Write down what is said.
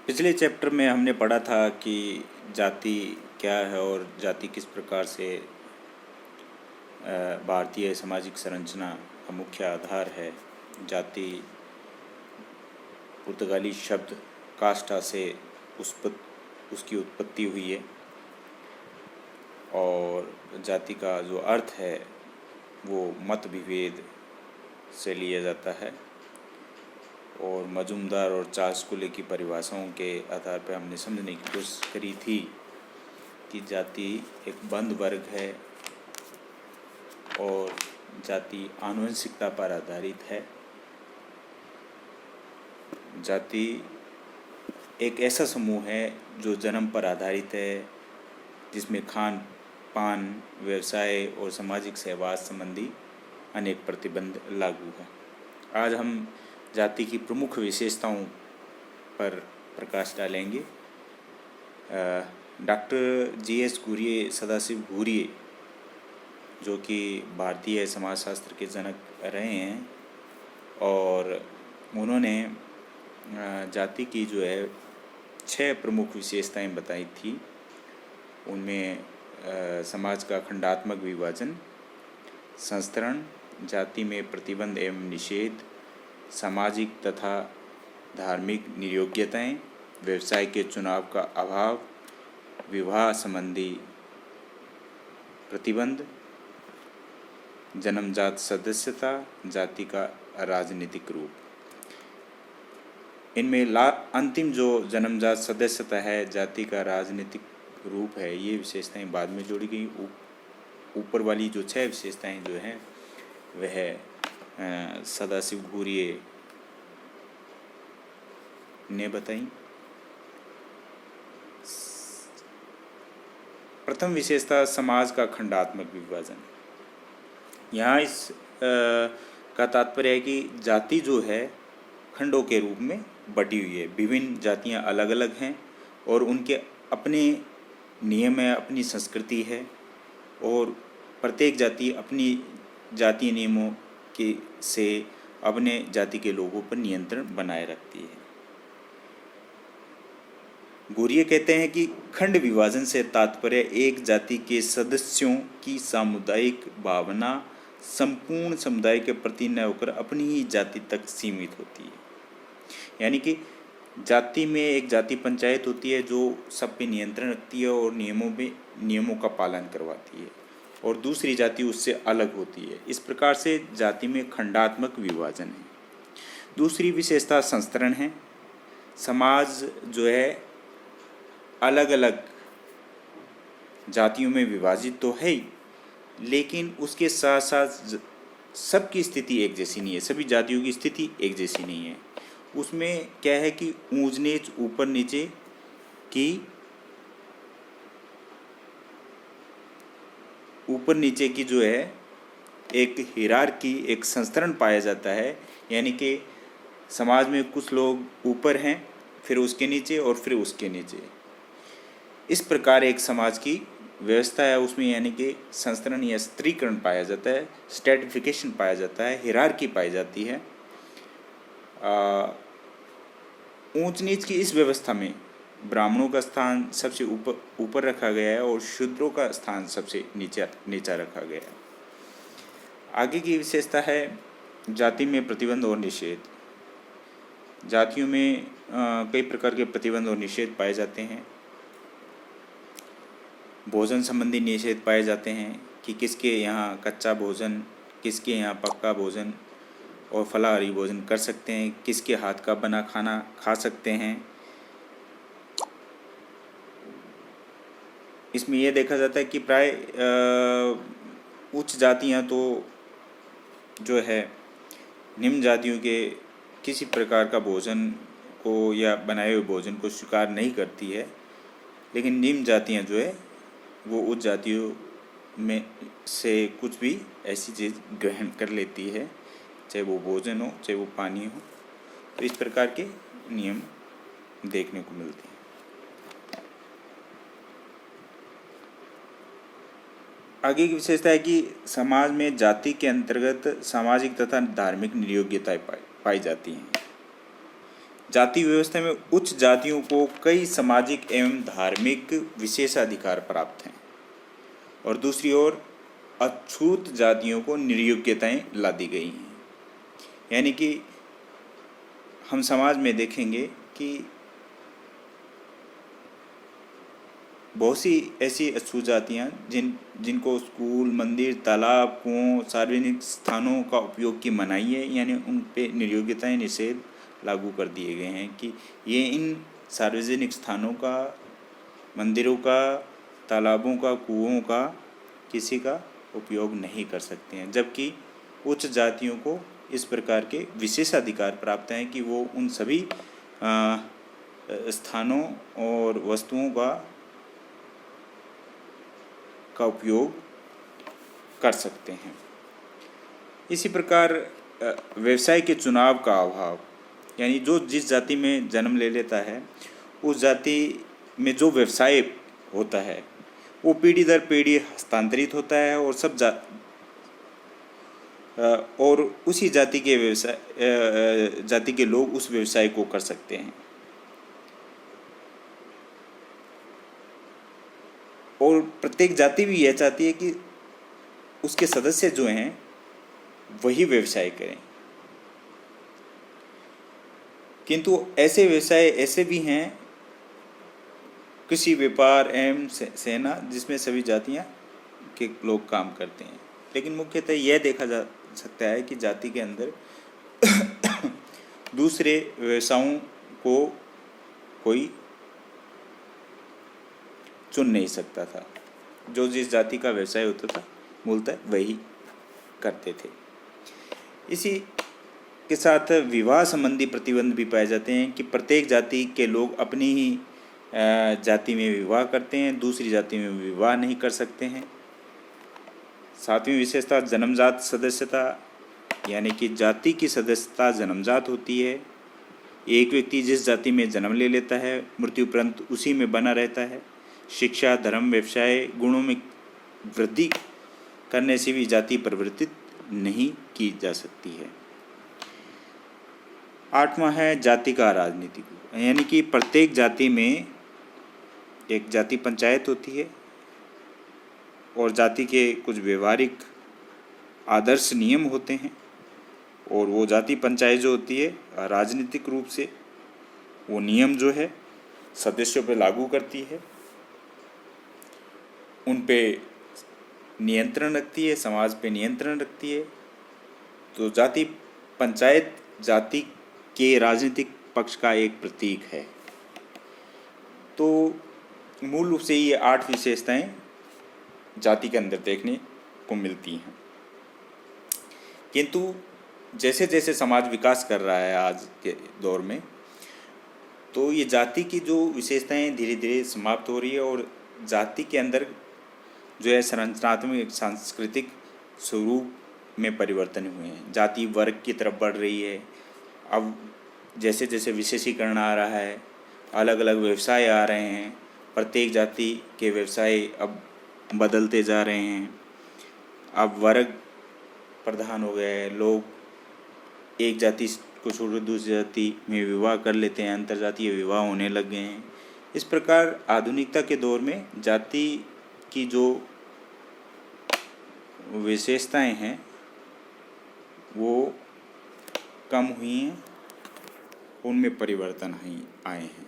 पिछले चैप्टर में हमने पढ़ा था कि जाति क्या है और जाति किस प्रकार से भारतीय सामाजिक संरचना का मुख्य आधार है। जाति पुर्तगाली शब्द कास्टा से उसकी उत्पत्ति हुई है और जाति का जो अर्थ है वो मत विभेद से लिया जाता है। और मजूमदार और चार्ल्स कुले की परिभाषाओं के आधार पर हमने समझने की कोशिश करी थी कि जाति एक बंद वर्ग है और जाति आनुवंशिकता पर आधारित है। जाति एक ऐसा समूह है जो जन्म पर आधारित है, जिसमें खान पान, व्यवसाय और सामाजिक सहवास संबंधी अनेक प्रतिबंध लागू हैं। आज हम जाति की प्रमुख विशेषताओं पर प्रकाश डालेंगे। Doctor G.S. घुरिये, सदाशिव घुरिये, जो कि भारतीय समाजशास्त्र के जनक रहे हैं, और उन्होंने जाति की जो है 6 प्रमुख विशेषताएं बताई थी। उनमें समाज का खंडात्मक विभाजन, संस्तरण, जाति में प्रतिबंध एवं निषेध, सामाजिक तथा धार्मिक नियोग्यताएं, व्यवसाय के चुनाव का अभाव, विवाह संबंधी प्रतिबंध, जन्मजात सदस्यता, जाति का राजनीतिक रूप। इनमें अंतिम जो जन्मजात सदस्यता है, जाति का राजनीतिक रूप है, ये विशेषताएं बाद में जोड़ी गई। ऊपर वाली जो 6 विशेषताएं जो हैं वह सदाशिव घुरिये ने बताई। प्रथम विशेषता समाज का खंडात्मक विभाजन। यहाँ इस का तात्पर्य है कि जाति जो है खंडों के रूप में बटी हुई है। विभिन्न जातियाँ अलग अलग हैं और उनके अपने नियम है, अपनी संस्कृति है, और प्रत्येक जाति अपनी जातीय नियमों के से अपने जाति के लोगों पर नियंत्रण बनाए रखती है। घुरिये कहते हैं कि खंड विभाजन से तात्पर्य एक जाति के सदस्यों की सामुदायिक भावना संपूर्ण समुदाय के प्रति न होकर अपनी ही जाति तक सीमित होती है। यानी कि जाति में एक जाति पंचायत होती है जो सब पे नियंत्रण रखती है और नियमों का पालन करवाती है, और दूसरी जाति उससे अलग होती है। इस प्रकार से जाति में खंडात्मक विभाजन है। दूसरी विशेषता संस्तरण है। समाज जो है अलग अलग जातियों में विभाजित तो है ही, लेकिन उसके साथ साथ सबकी स्थिति एक जैसी नहीं है, सभी जातियों की स्थिति एक जैसी नहीं है। उसमें क्या है कि ऊंच नीच, ऊपर नीचे की जो है एक हिरार्की, एक संस्तरण पाया जाता है। यानी कि समाज में कुछ लोग ऊपर हैं, फिर उसके नीचे और फिर उसके नीचे। इस प्रकार एक समाज की व्यवस्था है, उसमें यानी कि संस्तरण या स्त्रीकरण पाया जाता है, स्ट्रेटिफिकेशन पाया जाता है, हिरार्की पाई जाती है। ऊंच नीच की इस व्यवस्था में ब्राह्मणों का स्थान सबसे ऊपर रखा गया है और शूद्रों का स्थान सबसे नीचा रखा गया है। आगे की विशेषता है जाति में प्रतिबंध और निषेध। जातियों में कई प्रकार के प्रतिबंध और निषेध पाए जाते हैं। भोजन संबंधी निषेध पाए जाते हैं कि किसके यहाँ कच्चा भोजन, किसके यहाँ पक्का भोजन और फलाहारी भोजन कर सकते हैं, किसके हाथ का बना खाना खा सकते हैं। इसमें यह देखा जाता है कि प्राय उच्च जातियाँ तो जो है निम्न जातियों के किसी प्रकार का भोजन को या बनाए हुए भोजन को स्वीकार नहीं करती है, लेकिन निम्न जातियाँ जो है वो उच्च जातियों में से कुछ भी ऐसी चीज़ ग्रहण कर लेती है, चाहे वो भोजन हो चाहे वो पानी हो। तो इस प्रकार के नियम देखने को मिलते हैं। आगे की विशेषता है कि समाज में जाति के अंतर्गत सामाजिक तथा धार्मिक नियोग्यताएं पाई जाती हैं। जाति व्यवस्था में उच्च जातियों को कई सामाजिक एवं धार्मिक विशेषाधिकार प्राप्त हैं और दूसरी ओर अछूत जातियों को निर्योग्यताएं ला दी गई हैं। यानी कि हम समाज में देखेंगे कि बहुत सी ऐसी अछूत जातियाँ जिनको स्कूल, मंदिर, तालाब, कुओं, सार्वजनिक स्थानों का उपयोग की मनाही है, यानी उन पे निर्योग्यताएं, निषेध लागू कर दिए गए हैं कि ये इन सार्वजनिक स्थानों का, मंदिरों का, तालाबों का, कुओं का किसी का उपयोग नहीं कर सकते हैं। जबकि उच्च जातियों को इस प्रकार के विशेषाधिकार प्राप्त हैं कि वो उन सभी स्थानों और वस्तुओं का उपयोग कर सकते हैं। इसी प्रकार व्यवसाय के चुनाव का अभाव, यानी जो जिस जाति में जन्म ले लेता है उस जाति में जो व्यवसाय होता है वो पीढ़ी दर पीढ़ी हस्तांतरित होता है और उसी जाति के लोग उस व्यवसाय को कर सकते हैं। और प्रत्येक जाति भी यह चाहती है कि उसके सदस्य जो हैं वही व्यवसाय करें, किंतु ऐसे व्यवसाय ऐसे भी हैं, कृषि, व्यापार एवं सेना, जिसमें सभी जातियां के लोग काम करते हैं। लेकिन मुख्यतः यह देखा जा सकता है कि जाति के अंदर दूसरे व्यवसायों को कोई चुन नहीं सकता था। जो जिस जाति का व्यवसाय होता था मूलतः वही करते थे। इसी के साथ विवाह संबंधी प्रतिबंध भी पाए जाते हैं कि प्रत्येक जाति के लोग अपनी ही जाति में विवाह करते हैं, दूसरी जाति में विवाह नहीं कर सकते हैं। सातवीं विशेषता जन्मजात सदस्यता, यानी कि जाति की सदस्यता जन्मजात होती है। एक व्यक्ति जिस जाति में जन्म ले लेता है मृत्यु उपरांत उसी में बना रहता है। शिक्षा, धर्म, व्यवसाय, गुणों में वृद्धि करने से भी जाति परिवर्तित नहीं की जा सकती है। 8वां है जाति का राजनीतिक, यानी कि प्रत्येक जाति में एक जाति पंचायत होती है और जाति के कुछ व्यवहारिक आदर्श नियम होते हैं और वो जाति पंचायत जो होती है राजनीतिक रूप से वो नियम जो है सदस्यों पर लागू करती है, उन पे नियंत्रण रखती है, समाज पे नियंत्रण रखती है। तो जाति पंचायत जाति के राजनीतिक पक्ष का एक प्रतीक है। तो मूल रूप से ये 8 विशेषताएं जाति के अंदर देखने को मिलती हैं। किंतु जैसे जैसे समाज विकास कर रहा है आज के दौर में, तो ये जाति की जो विशेषताएं धीरे धीरे समाप्त हो रही है और जाति के अंदर जो है संरचनात्मक सांस्कृतिक स्वरूप में परिवर्तन हुए हैं। जाति वर्ग की तरफ बढ़ रही है। अब जैसे जैसे विशेषीकरण आ रहा है, अलग अलग व्यवसाय आ रहे हैं, प्रत्येक जाति के व्यवसाय अब बदलते जा रहे हैं। अब वर्ग प्रधान हो गए हैं, लोग एक जाति को छोड़ दूसरी जाति में विवाह कर लेते हैं, अंतर्जातीय विवाह होने लग गए हैं। इस प्रकार आधुनिकता के दौर में जाति की जो विशेषताएं हैं वो कम हुई हैं, उनमें परिवर्तन आए हैं।